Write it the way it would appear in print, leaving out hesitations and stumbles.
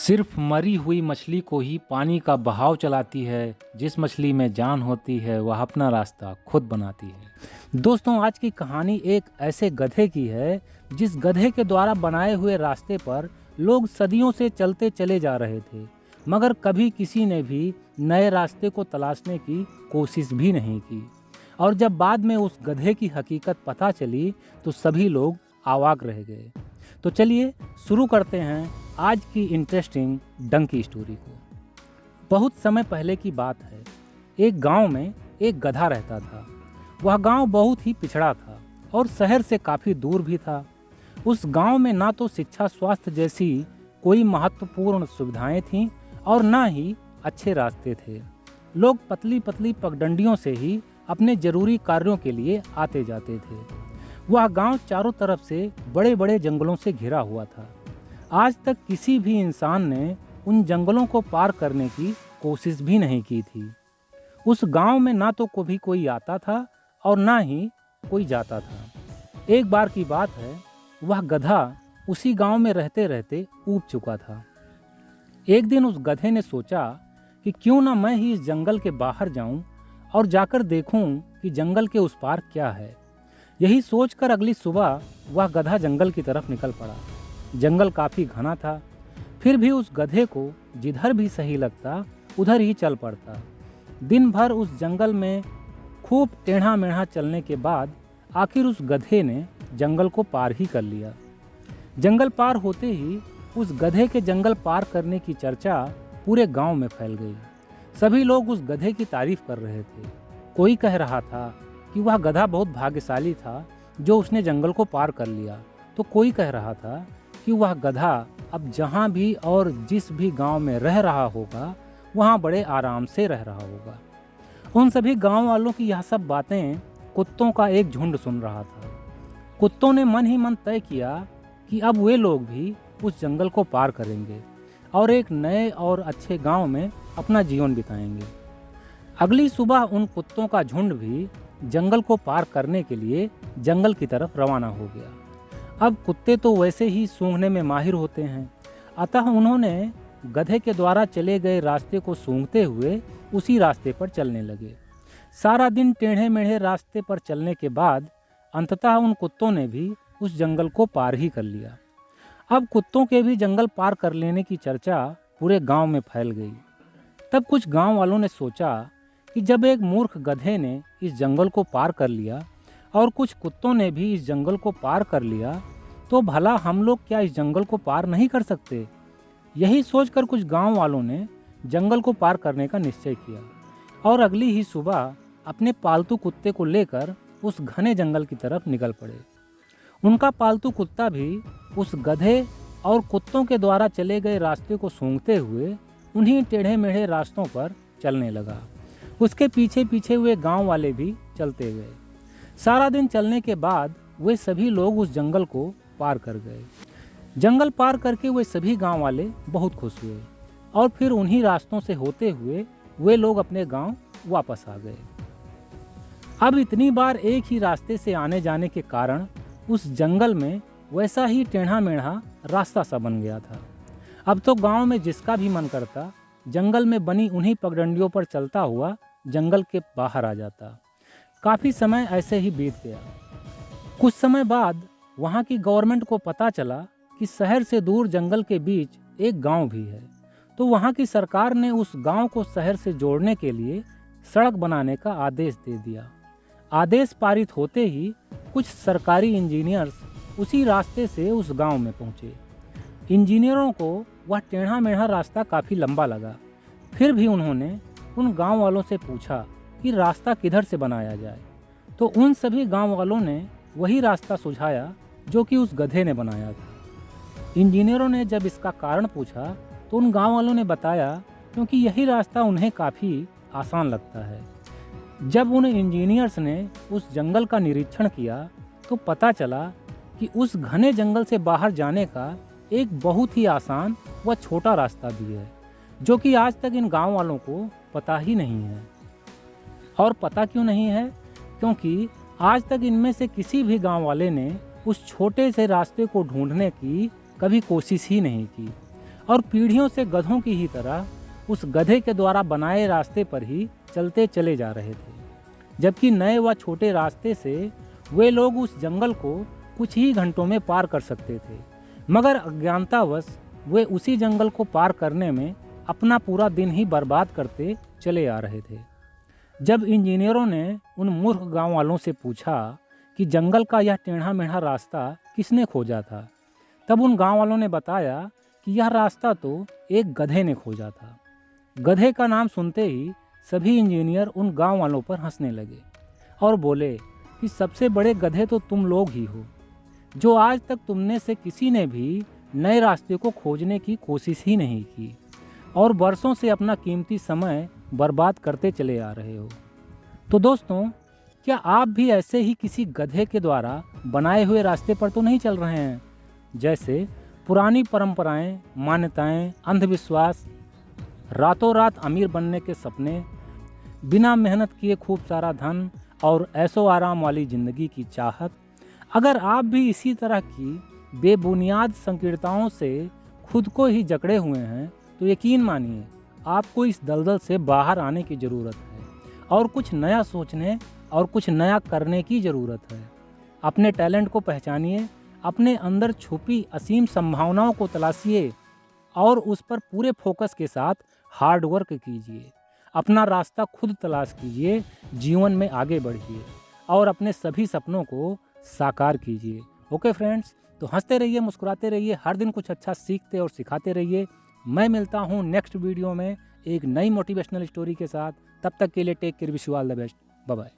सिर्फ मरी हुई मछली को ही पानी का बहाव चलाती है। जिस मछली में जान होती है वह अपना रास्ता खुद बनाती है। दोस्तों, आज की कहानी एक ऐसे गधे की है जिस गधे के द्वारा बनाए हुए रास्ते पर लोग सदियों से चलते चले जा रहे थे, मगर कभी किसी ने भी नए रास्ते को तलाशने की कोशिश भी नहीं की। और जब बाद में उस गधे की हकीकत पता चली तो सभी लोग अवाक रह गए। तो चलिए शुरू करते हैं आज की इंटरेस्टिंग डंकी स्टोरी को। बहुत समय पहले की बात है। एक गांव में एक गधा रहता था। वह गांव बहुत ही पिछड़ा था और शहर से काफ़ी दूर भी था। उस गांव में ना तो शिक्षा स्वास्थ्य जैसी कोई महत्वपूर्ण सुविधाएं थीं और ना ही अच्छे रास्ते थे। लोग पतली पतली पगडंडियों से ही अपने जरूरी कार्यों के लिए आते जाते थे। वह गांव चारों तरफ से बड़े बड़े जंगलों से घिरा हुआ था। आज तक किसी भी इंसान ने उन जंगलों को पार करने की कोशिश भी नहीं की थी। उस गांव में ना तो कभी कोई आता था और ना ही कोई जाता था। एक बार की बात है, वह गधा उसी गांव में रहते रहते ऊब चुका था। एक दिन उस गधे ने सोचा कि क्यों ना मैं ही इस जंगल के बाहर जाऊं और जाकर देखूं कि जंगल के उस पार क्या है। यही सोचकर अगली सुबह वह गधा जंगल की तरफ निकल पड़ा। जंगल काफ़ी घना था, फिर भी उस गधे को जिधर भी सही लगता उधर ही चल पड़ता। दिन भर उस जंगल में खूब टेढ़ा मेढ़ा चलने के बाद आखिर उस गधे ने जंगल को पार ही कर लिया। जंगल पार होते ही उस गधे के जंगल पार करने की चर्चा पूरे गांव में फैल गई। सभी लोग उस गधे की तारीफ कर रहे थे। कोई कह रहा था कि वह गधा बहुत भाग्यशाली था जो उसने जंगल को पार कर लिया, तो कोई कह रहा था कि वह गधा अब जहाँ भी और जिस भी गांव में रह रहा होगा वहाँ बड़े आराम से रह रहा होगा। उन सभी गांव वालों की यह सब बातें कुत्तों का एक झुंड सुन रहा था। कुत्तों ने मन ही मन तय किया कि अब वे लोग भी उस जंगल को पार करेंगे और एक नए और अच्छे गांव में अपना जीवन बिताएंगे। अगली सुबह उन कुत्तों का झुंड भी जंगल को पार करने के लिए जंगल की तरफ रवाना हो गया। अब कुत्ते तो वैसे ही सूंघने में माहिर होते हैं, अतः उन्होंने गधे के द्वारा चले गए रास्ते को सूंघते हुए उसी रास्ते पर चलने लगे। सारा दिन टेढ़े मेढ़े रास्ते पर चलने के बाद अंततः उन कुत्तों ने भी उस जंगल को पार ही कर लिया। अब कुत्तों के भी जंगल पार कर लेने की चर्चा पूरे गांव में फैल गई। तब कुछ गांव वालों ने सोचा कि जब एक मूर्ख गधे ने इस जंगल को पार कर लिया और कुछ कुत्तों ने भी इस जंगल को पार कर लिया, तो भला हम लोग क्या इस जंगल को पार नहीं कर सकते? यही सोचकर कुछ गांव वालों ने जंगल को पार करने का निश्चय किया और अगली ही सुबह अपने पालतू कुत्ते को लेकर उस घने जंगल की तरफ निकल पड़े। उनका पालतू कुत्ता भी उस गधे और कुत्तों के द्वारा चले गए रास्ते को सूंघते हुए उन्हीं टेढ़े मेढ़े रास्तों पर चलने लगा। उसके पीछे पीछे वे गांव वाले भी चलते गए। सारा दिन चलने के बाद वे सभी लोग उस जंगल को पार कर गए। जंगल पार करके वे सभी गांव वाले बहुत खुश हुए और फिर उन्हीं रास्तों से होते हुए वे लोग अपने गांव वापस आ गए। अब इतनी बार एक ही रास्ते से आने जाने के कारण उस जंगल में वैसा ही टेढ़ा मेढ़ा रास्ता सा बन गया था। अब तो गांव में जिसका भी मन करता जंगल में बनी उन्हीं पगडंडियों पर चलता हुआ जंगल के बाहर आ जाता। काफ़ी समय ऐसे ही बीत गया। कुछ समय बाद वहाँ की गवर्नमेंट को पता चला कि शहर से दूर जंगल के बीच एक गांव भी है, तो वहाँ की सरकार ने उस गांव को शहर से जोड़ने के लिए सड़क बनाने का आदेश दे दिया। आदेश पारित होते ही कुछ सरकारी इंजीनियर्स उसी रास्ते से उस गांव में पहुँचे। इंजीनियरों को वह टेढ़ा मेढ़ा रास्ता काफ़ी लंबा लगा, फिर भी उन्होंने उन गांव वालों से पूछा कि रास्ता किधर से बनाया जाए, तो उन सभी गांव वालों ने वही रास्ता सुझाया जो कि उस गधे ने बनाया था। इंजीनियरों ने जब इसका कारण पूछा तो उन गांव वालों ने बताया क्योंकि यही रास्ता उन्हें काफ़ी आसान लगता है। जब उन इंजीनियर्स ने उस जंगल का निरीक्षण किया तो पता चला कि उस घने जंगल से बाहर जाने का एक बहुत ही आसान व छोटा रास्ता भी है, जो कि आज तक इन गांव वालों को पता ही नहीं है। और पता क्यों नहीं है? क्योंकि आज तक इनमें से किसी भी गांव वाले ने उस छोटे से रास्ते को ढूंढने की कभी कोशिश ही नहीं की और पीढ़ियों से गधों की ही तरह उस गधे के द्वारा बनाए रास्ते पर ही चलते चले जा रहे थे, जबकि नए व छोटे रास्ते से वे लोग उस जंगल को कुछ ही घंटों में पार कर सकते थे। मगर अज्ञानतावश वे उसी जंगल को पार करने में अपना पूरा दिन ही बर्बाद करते चले आ रहे थे। जब इंजीनियरों ने उन मूर्ख गांव वालों से पूछा कि जंगल का यह टेढ़ा मेढ़ा रास्ता किसने खोजा था, तब उन गांव वालों ने बताया कि यह रास्ता तो एक गधे ने खोजा था। गधे का नाम सुनते ही सभी इंजीनियर उन गांव वालों पर हंसने लगे और बोले कि सबसे बड़े गधे तो तुम लोग ही हो, जो आज तक तुमने से किसी ने भी नए रास्ते को खोजने की कोशिश ही नहीं की और बरसों से अपना कीमती समय बर्बाद करते चले आ रहे हो। तो दोस्तों, क्या आप भी ऐसे ही किसी गधे के द्वारा बनाए हुए रास्ते पर तो नहीं चल रहे हैं? जैसे पुरानी परंपराएं, मान्यताएं, अंधविश्वास, रातों रात अमीर बनने के सपने, बिना मेहनत किए खूब सारा धन और ऐशो आराम वाली ज़िंदगी की चाहत। अगर आप भी इसी तरह की बेबुनियाद संकीर्णताओं से खुद को ही जकड़े हुए हैं तो यकीन मानिए आपको इस दलदल से बाहर आने की ज़रूरत है और कुछ नया सोचने और कुछ नया करने की ज़रूरत है। अपने टैलेंट को पहचानिए, अपने अंदर छुपी असीम संभावनाओं को तलाशिए और उस पर पूरे फोकस के साथ हार्ड वर्क कीजिए। अपना रास्ता खुद तलाश कीजिए, जीवन में आगे बढ़िए और अपने सभी सपनों को साकार कीजिए। ओके फ्रेंड्स, तो हंसते रहिए, मुस्कुराते रहिए, हर दिन कुछ अच्छा सीखते और सिखाते रहिए। मैं मिलता हूँ नेक्स्ट वीडियो में एक नई मोटिवेशनल स्टोरी के साथ। तब तक के लिए take care, wish you all the best, bye bye.